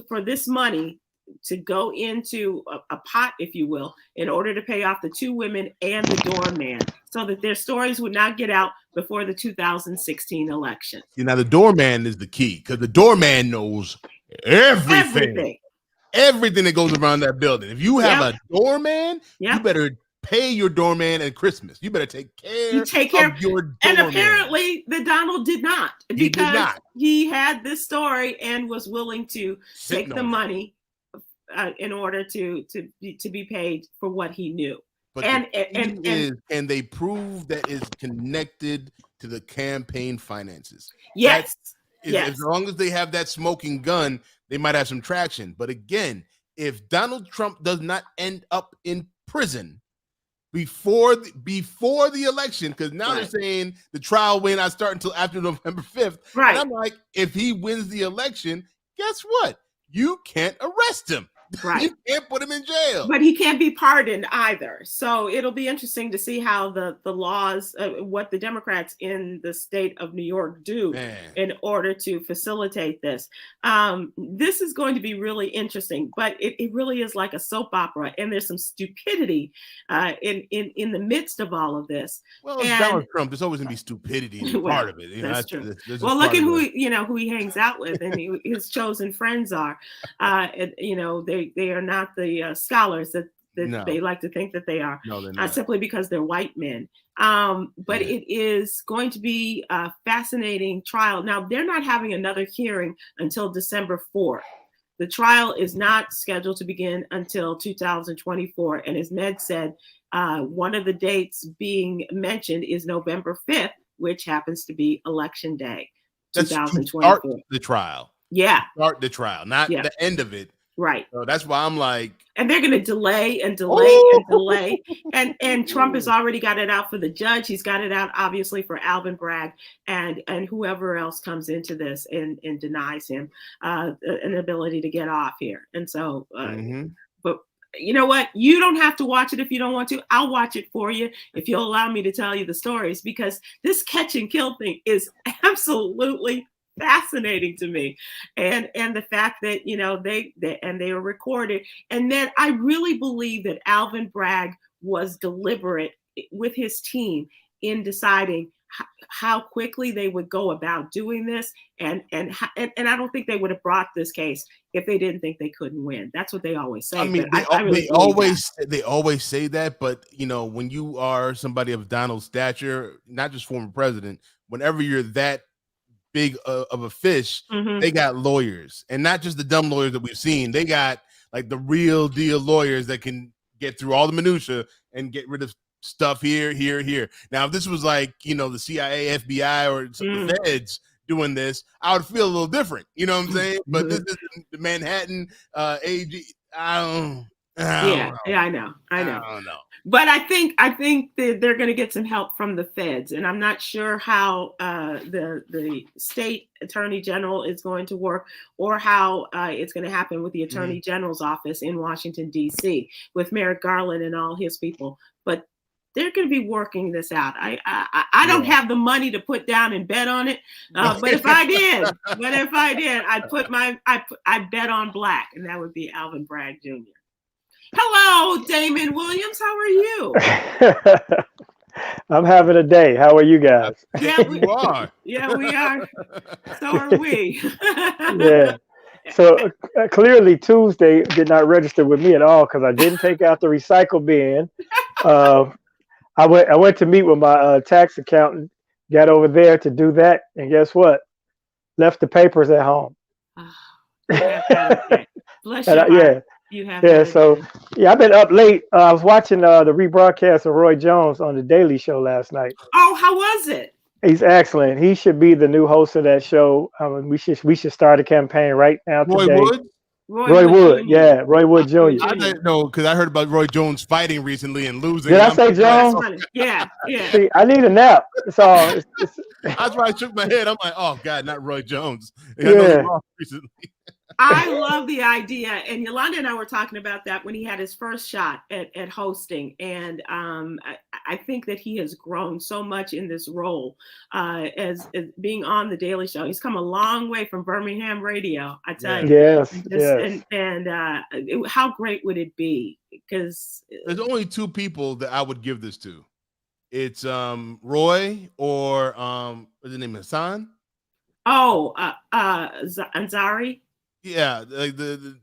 for this money to go into a pot, if you will, in order to pay off the 2 women and the doorman, so that their stories would not get out before the 2016 election. See, now the doorman is the key, because the doorman knows everything that goes around that building. If you have a doorman, you better pay your doorman at Christmas. You better take care of your doorman. And apparently the Donald did not, because he had this story and was willing to take the money in order to be paid for what he knew. But can they prove that is connected to the campaign finances? Yes. As long as they have that smoking gun, they might have some traction. But again, if Donald Trump does not end up in prison before the election, because now they're saying the trial may not start until after November 5th. Right. And I'm like, if he wins the election, guess what? You can't arrest him. Right. You can't put him in jail. But he can't be pardoned either. So it'll be interesting to see how the laws, what the Democrats in the state of New York do in order to facilitate this. This is going to be really interesting, but it really is like a soap opera, and there's some stupidity in the midst of all of this. Well, it's Donald Trump. There's always going to be stupidity in part of it. You know, that's true. Well, look at who he hangs out with, and his chosen friends are. They are not the scholars that they like to think that they are. No, they're not. Simply because they're white men. But it is going to be a fascinating trial. Now, they're not having another hearing until December 4th. The trial is not scheduled to begin until 2024. And as Ned said, one of the dates being mentioned is November 5th, which happens to be Election Day, 2024. Start the trial. Yeah. Start the trial, not the end of it. Right. So that's why I'm like, and they're going to delay and delay and delay. And Trump has already got it out for the judge. He's got it out, obviously, for Alvin Bragg and whoever else comes into this and denies him an ability to get off here. And so, but you know what? You don't have to watch it if you don't want to. I'll watch it for you if you'll allow me to tell you the stories, because this catch and kill thing is absolutely fascinating to me, and the fact that they were recorded, and then I really believe that Alvin Bragg was deliberate with his team in deciding how quickly they would go about doing this, and I don't think they would have brought this case if they didn't think they couldn't win. That's what they always say. I mean, they always say that, but when you are somebody of Donald's stature, not just former president, whenever you're that big of a fish, they got lawyers, and not just the dumb lawyers that we've seen. They got like the real deal lawyers that can get through all the minutia and get rid of stuff here. Now, if this was like the CIA, FBI, or the feds doing this, I would feel a little different. You know what I'm saying? But this is the Manhattan AG. I don't Yeah, know. I know. I don't know. But I think that they're going to get some help from the feds, and I'm not sure how the state attorney general is going to work, or how it's going to happen with the attorney general's office in Washington D.C. with Merrick Garland and all his people. But they're going to be working this out. I don't have the money to put down and bet on it, but if I did, I'd bet on black, and that would be Alvin Bragg Jr. Hello, Damon Williams. How are you? I'm having a day. How are you guys? Yeah, we are. Yeah, we are. So are we. Yeah. So clearly Tuesday did not register with me at all because I didn't take out the recycle bin. I went to meet with my tax accountant, got over there to do that, and guess what? Left the papers at home. Bless your heart. Yeah. So I've been up late. I was watching the rebroadcast of Roy Jones on the Daily Show last night. Oh, how was it? He's excellent. He should be the new host of that show. We should start a campaign right now today. Roy Wood? Roy Wood, yeah, Roy Wood Jr. I didn't know because I heard about Roy Jones fighting recently and losing. Did I say Jones? Yeah. See, I need a nap. So that's why I shook my head. I'm like, oh God, not Roy Jones. Yeah. Recently. I love the idea, and Yolanda and I were talking about that when he had his first shot at hosting, and I think that he has grown so much in this role as being on the Daily Show. He's come a long way from Birmingham radio, I tell you. Yes. And how great would it be? Because there's only two people that I would give this to. It's Roy or what's his name, Hassan? Oh, Ansari. Yeah, like the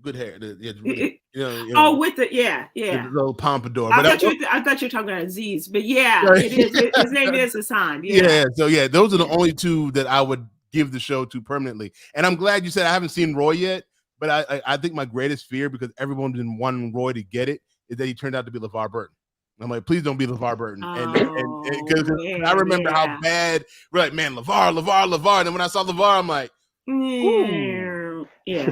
good hair. With the little pompadour. I thought you were talking about Aziz, but it is. His name is Hassan. Yeah. So those are the only two that I would give the show to permanently. And I'm glad you said I haven't seen Roy yet, but I think my greatest fear, because everyone didn't want Roy to get it, is that he turned out to be LeVar Burton. I'm like, please don't be LeVar Burton. And because I remember how bad we're like, man, LeVar. And when I saw LeVar, I'm like, yeah.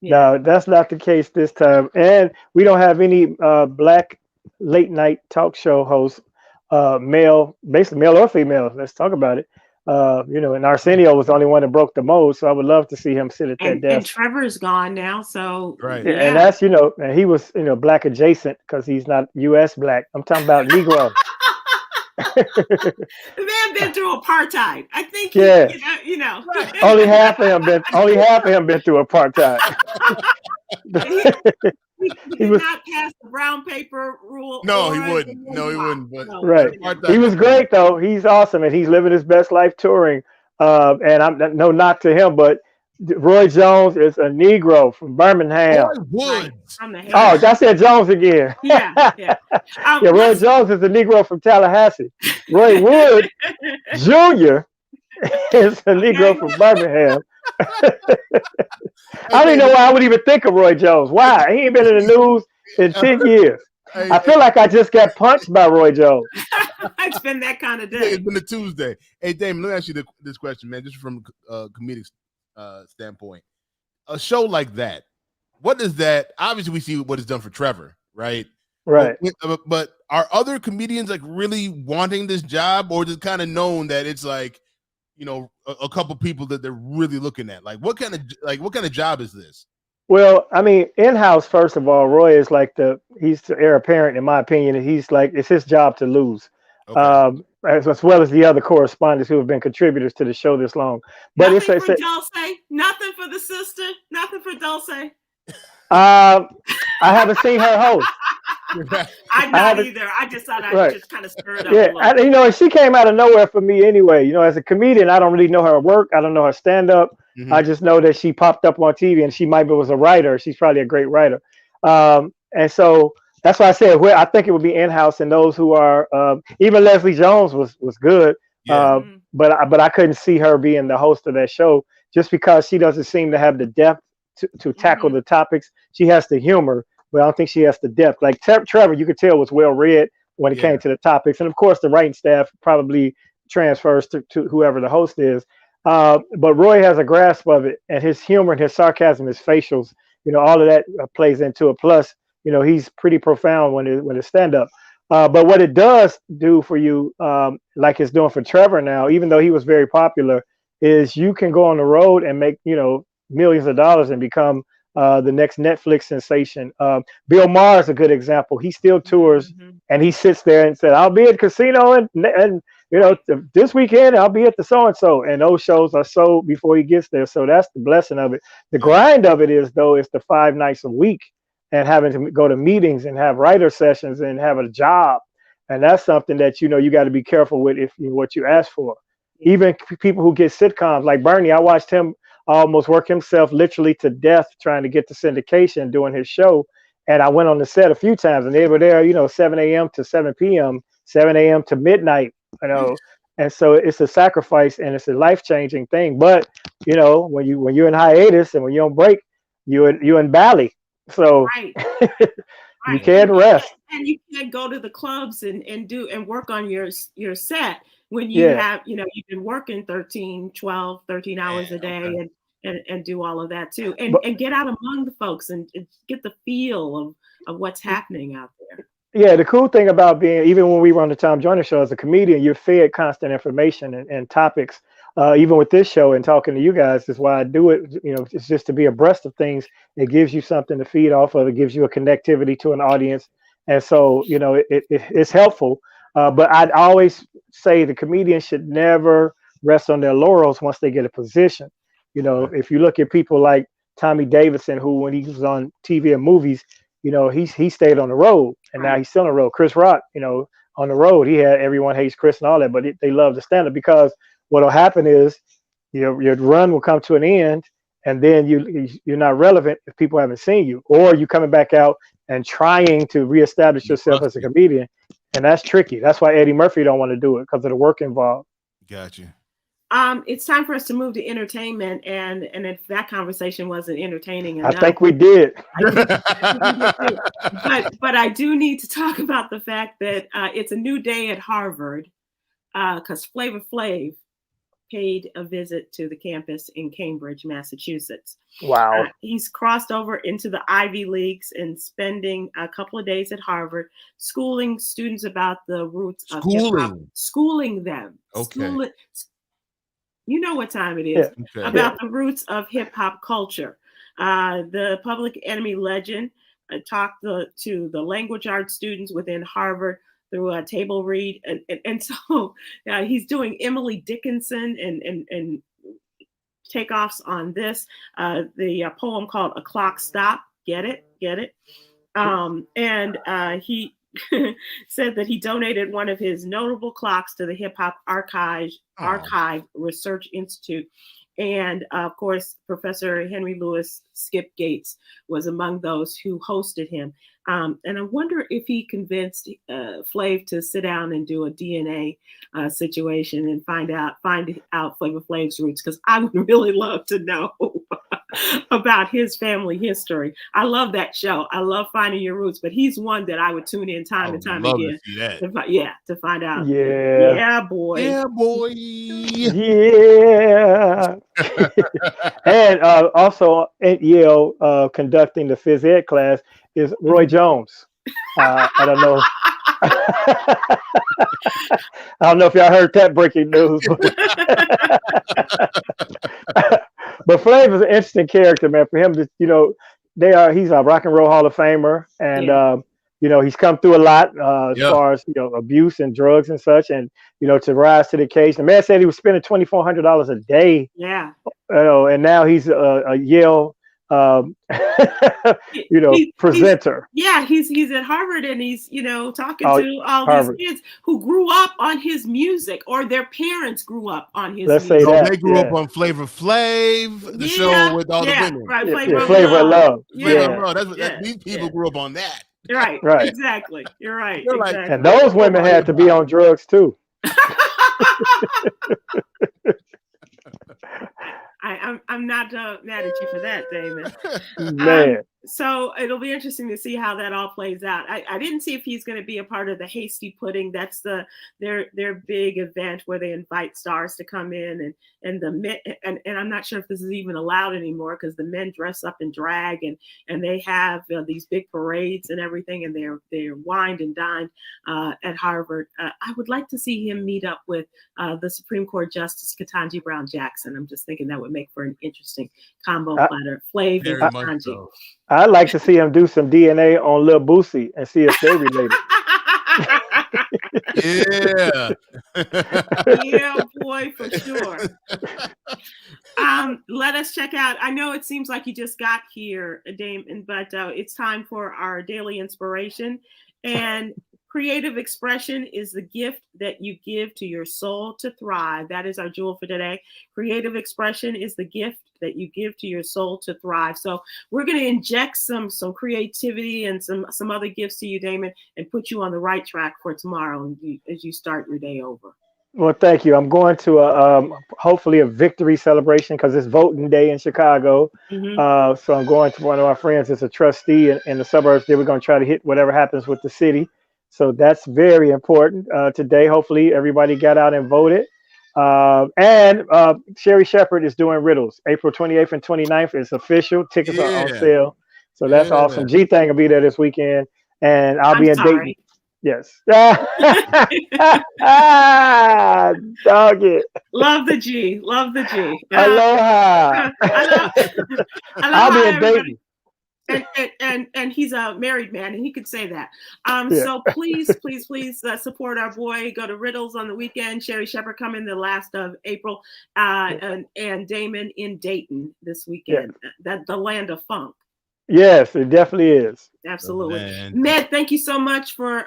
No, that's not the case this time. And we don't have any black late night talk show hosts, male or female. Let's talk about it. And Arsenio was the only one that broke the mold, so I would love to see him sit at that desk. And Trevor's gone now, so right. Yeah. And that's and he was black adjacent because he's not U.S. black. I'm talking about Negro. The man been through apartheid. I think only half of him been through apartheid. He did not pass the brown paper rule. No, he wouldn't. But right. He was great though. He's awesome, and he's living his best life touring. And I'm no knock to him, but Roy Jones is a Negro from Birmingham. Roy Woods. Oh, I said Jones again. Yeah. Roy Jones is a Negro from Tallahassee. Roy Wood Jr. is a Negro from Birmingham. I don't even know why I would even think of Roy Jones. Why? He ain't been in the news in 10 years. I feel like I just got punched by Roy Jones. It's been that kind of day. It's been a Tuesday. Hey, Damon, let me ask you this question, man, just from a comedic standpoint. A show like that, what is that? Obviously, we see what it's done for Trevor, right? Right. But are other comedians like really wanting this job, or is it kind of known that it's like, a couple people that they're really looking at? Like, what kind of job is this? Well, I mean, in-house, first of all, Roy is like he's the heir apparent, in my opinion. He's like, it's his job to lose. Okay. As well as the other correspondents who have been contributors to the show this long. But nothing for Dulce, nothing for the sister, nothing for Dulce. I haven't seen her host. I'm not either. I just thought I'd just kind of stir it up. Yeah, she came out of nowhere for me anyway. As a comedian, I don't really know her work. I don't know her stand-up. Mm-hmm. I just know that she popped up on TV, and she was a writer. She's probably a great writer. And so that's why I said I think it would be in-house, and those who are even Leslie Jones was good. Yeah. But I couldn't see her being the host of that show just because she doesn't seem to have the depth to tackle the topics. She has the humor, but I don't think she has the depth. Like Trevor, you could tell was well read when it came to the topics, and of course the writing staff probably transfers to whoever the host is. But Roy has a grasp of it, and his humor and his sarcasm, his facials, all of that plays into it. Plus, he's pretty profound when it's stand up. But what it does do for you, like it's doing for Trevor now, even though he was very popular, is you can go on the road and make millions of dollars and become the next Netflix sensation. Bill Maher is a good example. He still tours, and he sits there and said, "I'll be at casino and this weekend I'll be at the so and so," and those shows are sold before he gets there. So that's the blessing of it. The grind of it is though it's the 5 nights a week and having to go to meetings and have writer sessions and have a job, and that's something that you got to be careful with if what you ask for. Even people who get sitcoms like Bernie, I watched him almost work himself literally to death trying to get to syndication doing his show. And I went on the set a few times, and they were there, 7 a.m. to 7 p.m., 7 a.m. to midnight, And so it's a sacrifice and it's a life-changing thing. But when you're in hiatus and when you're on break, you're in Bali, so you can't rest. And you can't go to the clubs and work on your set when you have, you've been working 12, 13 hours a day and do all of that too. And get out among the folks and get the feel of what's happening out there. Yeah, the cool thing about even when we were on the Tom Joyner Show as a comedian, you're fed constant information and topics. Even with this show and talking to you guys is why I do it. It's just to be abreast of things. It gives you something to feed off of. It gives you a connectivity to an audience. And so, it's helpful. But I'd always say the comedian should never rest on their laurels once they get a position. If you look at people like Tommy Davidson, who when he was on TV and movies, he stayed on the road, and now he's still on the road. Chris Rock, on the road, he had Everyone Hates Chris and all that, but they love the stand up because what'll happen is your run will come to an end, and then you're not relevant if people haven't seen you, or you coming back out and trying to reestablish yourself as a comedian, and that's tricky. That's why Eddie Murphy don't want to do it because of the work involved. Gotcha. It's time for us to move to entertainment, and if that conversation wasn't entertaining enough, I think we did. But I do need to talk about the fact that it's a new day at Harvard because Flavor Flav paid a visit to the campus in Cambridge, Massachusetts. Wow. He's crossed over into the Ivy Leagues and spending a couple of days at Harvard, schooling students about the roots of hip hop. Schooling them. Okay. You know what time it is. Yeah. Okay. About the roots of hip hop culture. The Public Enemy legend talked to the language arts students within Harvard through a table read. And so he's doing Emily Dickinson and takeoffs on this. The poem called A Clock Stop. Get it? And he said that he donated one of his notable clocks to the Hip Hop Archive Research Institute. And of course, Professor Henry Louis Skip Gates was among those who hosted him. And I wonder if he convinced Flav to sit down and do a DNA situation and find out Flavor Flav's roots, because I would really love to know about his family history. I love that show. I love Finding Your Roots, but he's one that I would tune in time and time again to find out. Yeah, boy. Yeah. And also at Yale, conducting the phys ed class is Roy Jones. I don't know. I don't know if y'all heard that breaking news. But Flav is an interesting character, man. For him to, he's a Rock and Roll Hall of Famer, and he's come through a lot as far as abuse and drugs and such, and to rise to the occasion. The man said he was spending $2,400 a day. Yeah. And now he's a Yale presenter. He's at Harvard, and he's talking to all Harvard. These kids who grew up on his music, or their parents grew up on his music. Say that. They grew up on Flavor Flav, the show with all the women. Right, Flavor of Love. These people grew up on that. Right. Exactly. You're right. Exactly. And those women had to be on drugs too. I'm not mad at you for that, Damon. Man. So it'll be interesting to see how that all plays out. I didn't see if he's going to be a part of the Hasty Pudding. That's their big event where they invite stars to come in, and the men, and I'm not sure if this is even allowed anymore, because the men dress up in drag, and they have these big parades and everything, and they're wined and dined at Harvard. I would like to see him meet up with the Supreme Court Justice Ketanji Brown Jackson. I'm just thinking that would make for an interesting combo platter. Flav and Ketanji. So. I'd like to see him do some DNA on Lil Boosie and see if they related. Yeah. Yeah, boy, for sure. Let us check out. I know it seems like you just got here, Damon, but it's time for our daily inspiration. And creative expression is the gift that you give to your soul to thrive. That is our jewel for today. Creative expression is the gift that you give to your soul to thrive. So we're going to inject some creativity and some other gifts to you, Damon, and put you on the right track for tomorrow as you start your day over. Well, thank you. I'm going to hopefully a victory celebration because it's voting day in Chicago. Mm-hmm. So I'm going to one of our friends that's a trustee in the suburbs. There we're going to try to hit whatever happens with the city. So that's very important today. Hopefully everybody got out and voted. And Sherry Shepherd is doing riddles April 28th and 29th. It's official. Tickets are on sale. So that's awesome. G-Thang will be there this weekend. And I'll be in Dayton. Yes. Dog it. Love the G. Love the G. Aloha. I'll be in Dayton. And he's a married man, and he could say that. So please support our boy. Go to Riddles on the weekend. Sherry Shepherd coming the last of April, and Damon in Dayton this weekend. That the land of funk. Yes, it definitely is. Absolutely. Ahmed, thank you so much for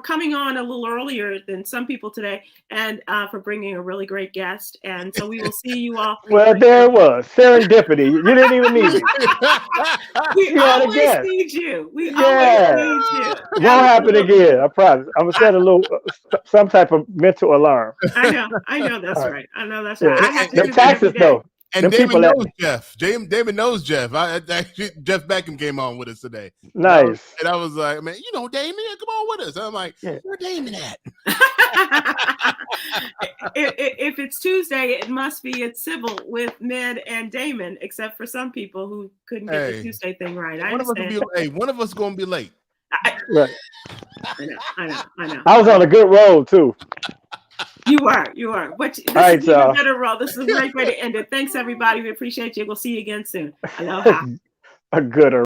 coming on a little earlier than some people today, and for bringing a really great guest. And so we will see you all. Well, there it was. Serendipity. You didn't even need me. We always need you. We always need you. Won't happen again. I promise. I'm going to set a little, some type of mental alarm. I know that's right. I know that's right. I have to do taxes, though. And Damon knows Jeff. Damon knows Jeff. Actually, Jeff Beckham came on with us today. Nice. And I was like, man, you know Damon, come on with us. I'm like, where Damon at? If it's Tuesday, it must be at Sybil with Ned and Damon, except for some people who couldn't get the Tuesday thing right. I understand. One of us going to be late. Right. I know. I was on a good roll, too. You were. But this is a better role. This is a great way to end it. Thanks, everybody. We appreciate you. We'll see you again soon. Aloha. A gooder.